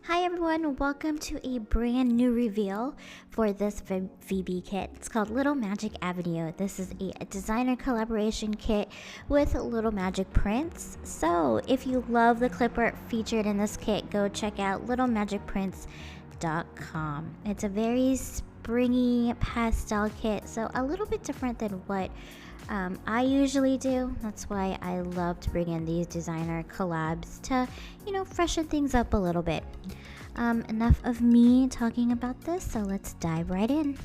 Hi everyone, welcome to a brand new reveal for this VB kit. It's called Little Magic Avenue. This is a designer collaboration kit with Little Magic prints. So if you love the clip art featured in this kit, go check out littlemagicprints.com. It's a very springy pastel kit, so a little bit different than what I usually do. That's why I love to bring in these designer collabs to, freshen things up a little bit. Enough of me talking about this, so let's dive right in.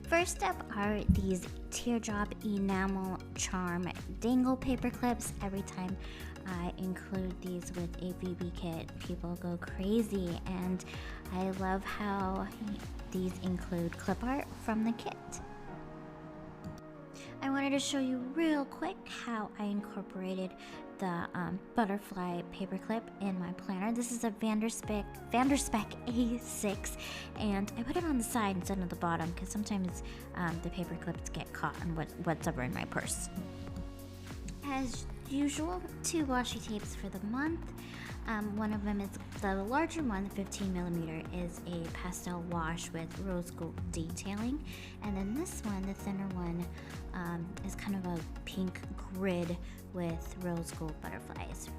First up are these teardrop enamel charm dangle paper clips. Every time I include these with a VB kit, people go crazy, and I love how these include clip art from the kit. I wanted to show you real quick how I incorporated the butterfly paperclip in my planner. This is a Van Der Spek A6, and I put it on the side instead of the bottom because sometimes the paperclips get caught on what's ever in my purse. As usual, 2 washi tapes for the month. One of them is the larger one, the 15mm, is a pastel wash with rose gold detailing, and then this one, the thinner one, is kind of a pink grid with rose gold butterflies.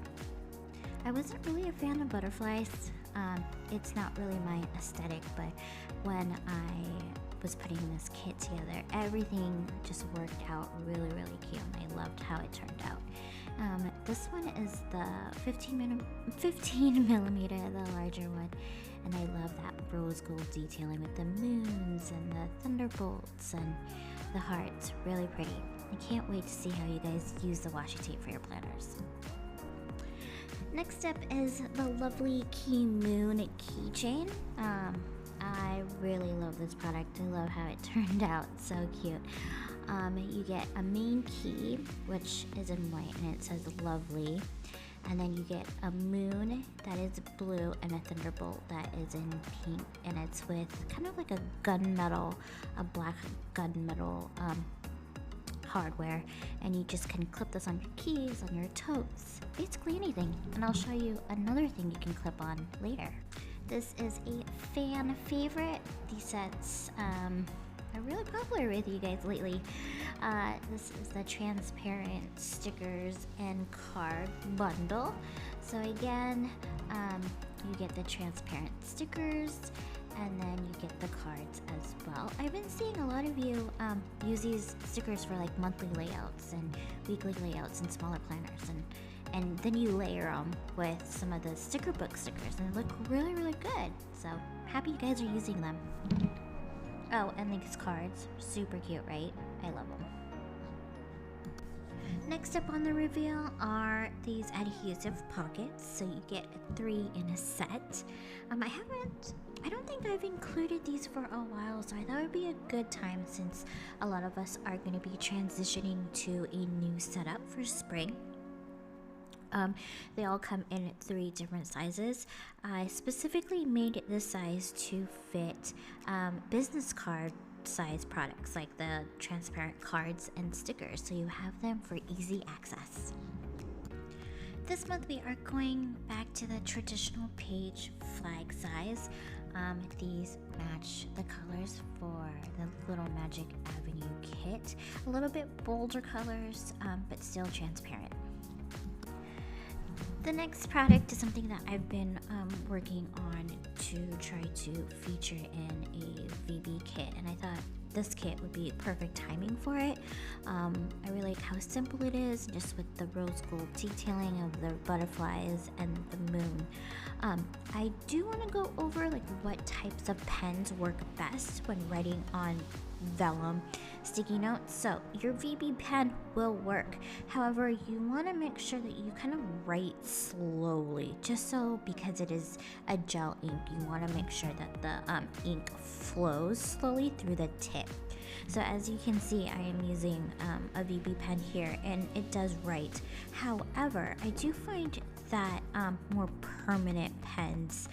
I wasn't really a fan of butterflies. It's not really my aesthetic, but when I was putting this kit together, everything just worked out really cute, and I loved how it turned out. This one is the 15mm, the larger one, and I love that rose gold detailing with the moons and the thunderbolts and the hearts. Really pretty. I can't wait to see how you guys use the washi tape for your planners. Next up is the lovely Key Moon keychain. I really love this product. I love how it turned out. So cute. You get a main key, which is in white, and it says lovely. And then you get a moon that is blue and a thunderbolt that is in pink, and it's with kind of like a black gunmetal hardware, and you just can clip this on your keys, on your totes, basically anything. And I'll show you another thing you can clip on later. This is a fan favorite. These sets are really popular with you guys lately. This is the transparent stickers and card bundle. So again, you get the transparent stickers, and then you get the cards as well. I've been seeing a lot of you use these stickers for like monthly layouts and weekly layouts and smaller planners, and then you layer them with some of the sticker book stickers, and they look really good. So happy you guys are using them. Oh, and these cards, super cute, right? I love them. Next up on the reveal are these adhesive pockets. So you get 3 in a set. I don't think I've included these for a while, so I thought it would be a good time since a lot of us are going to be transitioning to a new setup for spring. They all come in 3 different sizes. I specifically made this size to fit business card size products like the transparent cards and stickers, so you have them for easy access. This month we are going back to the traditional page flag size. These match the colors for the Little Magic Avenue kit. A little bit bolder colors, but still transparent. The next product is something that I've been working on to try to feature in a VB kit, and I thought this kit would be perfect timing for it. I really like how simple it is, just with the rose gold detailing of the butterflies and the moon. I do want to go over like what types of pens work best when writing on vellum sticky notes. So your VB pen will work. However, you want to make sure that you kind of write slowly, just so because it is a gel ink, you want to make sure that the ink flows slowly through the tip. So as you can see, I am using a VB pen here, and it does write. However, I do find that more permanent pens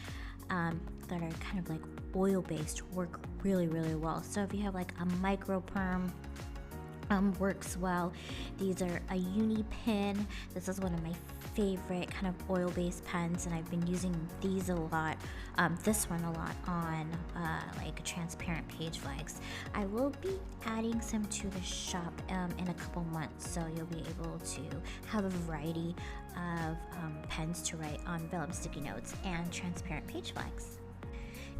that are kind of like oil based work really well. So if you have like a micro perm works well. These are a uni pen. This is one of my favorite kind of oil-based pens, and I've been using these a lot, this one a lot on like transparent page flags. I will be adding some to the shop in a couple months, so you'll be able to have a variety of pens to write on vellum sticky notes and transparent page flags.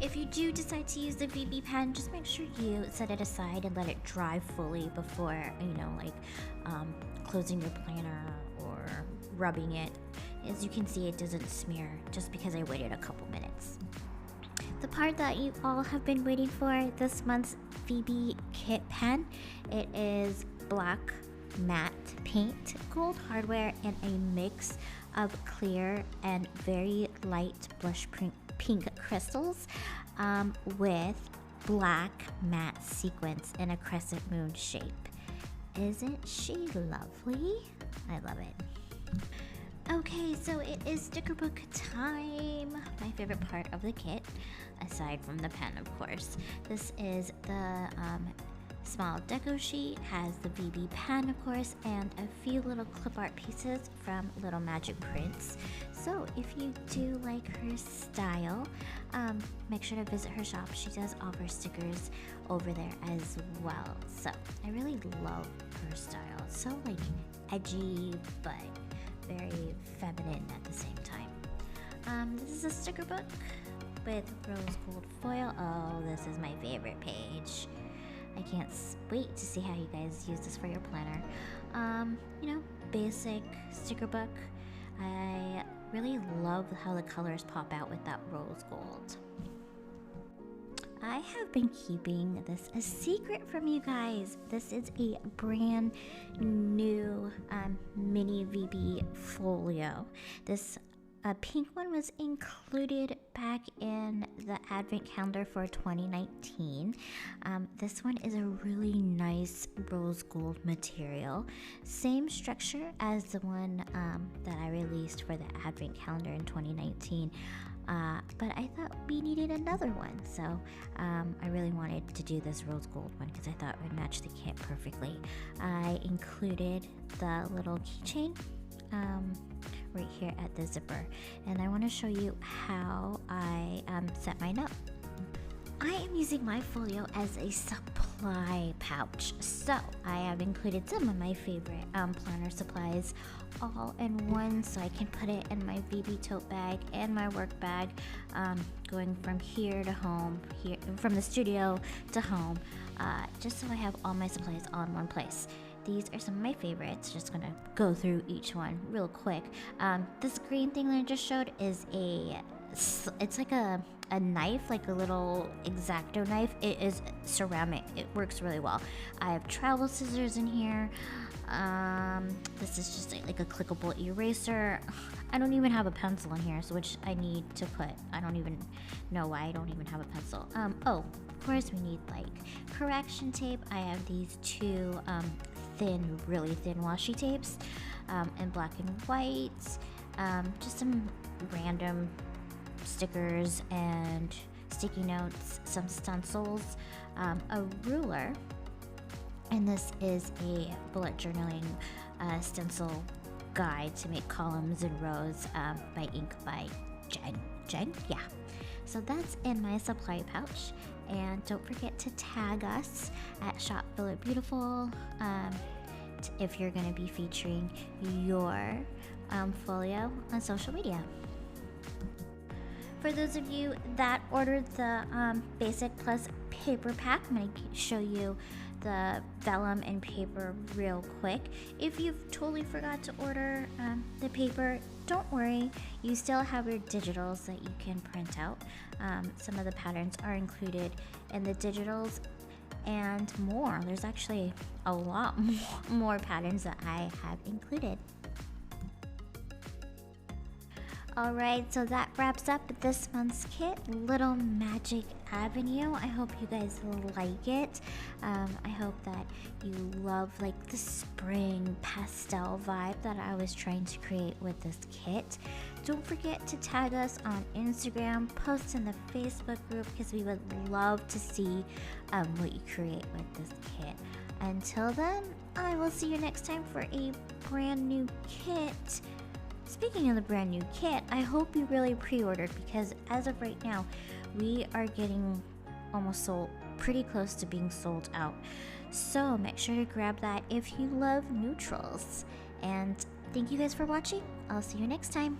If you do decide to use the VB pen, just make sure you set it aside and let it dry fully before, closing your planner or rubbing it. As you can see, it doesn't smear just because I waited a couple minutes. The part that you all have been waiting for, this month's VBKit pen. It is black matte paint, gold hardware, and a mix of clear and very light blush pink crystals with black matte sequins in a crescent moon shape. Isn't she lovely? I love it. Okay, so it is sticker book time. My favorite part of the kit, aside from the pen, of course. This is the small Deco Sheet, has the VB pen, of course, and a few little clip art pieces from Little Magic Prints. So if you do like her style, make sure to visit her shop. She does offer stickers over there as well. So I really love her style. It's so like edgy, but very feminine at the same time. This is a sticker book with rose gold foil. Oh, this is my favorite page. I can't wait to see how you guys use this for your planner. Basic sticker book. I really love how the colors pop out with that rose gold. I have been keeping this a secret from you guys. This is a brand new mini VB Folio. This pink one was included back in the advent calendar for 2019. This one is a really nice rose gold material. Same structure as the one that I released for the advent calendar in 2019. But I thought we needed another one, so I really wanted to do this rose gold one because I thought it would match the kit perfectly. I included the little keychain right here at the zipper, and I want to show you how I set mine up. I am using my folio as a supply pouch, so I have included some of my favorite planner supplies all in one, so I can put it in my VB tote bag and my work bag, going from here to home, from the studio to home, just so I have all my supplies all in one place. These are some of my favorites. Just gonna go through each one real quick. This green thing that I just showed is it's like a knife, like a little X-Acto knife. It is ceramic. It works really well. I have travel scissors in here. This is just like a clickable eraser. I don't even have a pencil in here, so which I need to put. I don't even know why I don't even have a pencil. Oh, of course we need like correction tape. I have these two really thin washi tapes in black and white. Just some random stickers and sticky notes, some stencils, a ruler, and this is a bullet journaling stencil guide to make columns and rows by ink by Jen, yeah. So that's in my supply pouch, and don't forget to tag us at Shop villabeauTIFFul if you're going to be featuring your folio on social media. For those of you that ordered the basic plus paper pack, I'm going to show you the vellum and paper real quick. If you've totally forgot to order the paper, don't worry, you still have your digitals that you can print out. Some of the patterns are included in the digitals and more. There's actually a lot more patterns that I have included. Alright, so that wraps up this month's kit, Little Magic Avenue. I hope you guys like it. I hope that you love like the spring pastel vibe that I was trying to create with this kit. Don't forget to tag us on Instagram, post in the Facebook group, because we would love to see what you create with this kit. Until then, I will see you next time for a brand new kit. Speaking of the brand new kit, I hope you really pre-ordered, because as of right now, we are getting almost sold, pretty close to being sold out. So make sure to grab that if you love neutrals. And thank you guys for watching. I'll see you next time.